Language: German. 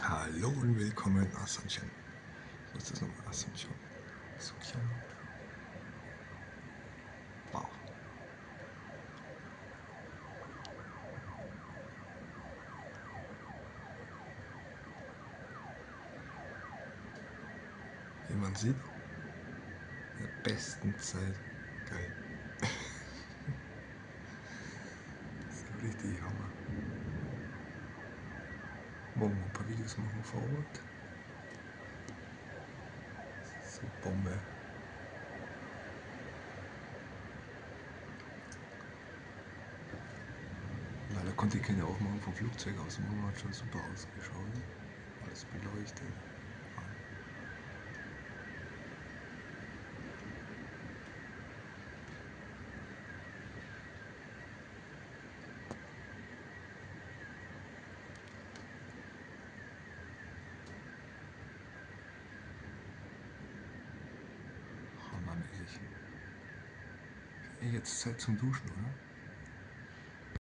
Hallo und willkommen in Asunción. Was ist das nochmal? Asunción. Asunción. Wow. Wie man sieht, in der besten Zeit. Geil. Das ist richtig Hammer. Morgen ein paar Videos machen vor Ort. So Bombe. Leider konnte ich keine Aufnahmen vom Flugzeug aus machen, hat schon super ausgeschaut. Alles beleuchtet. Hammermäßig. Jetzt Zeit zum Duschen, oder?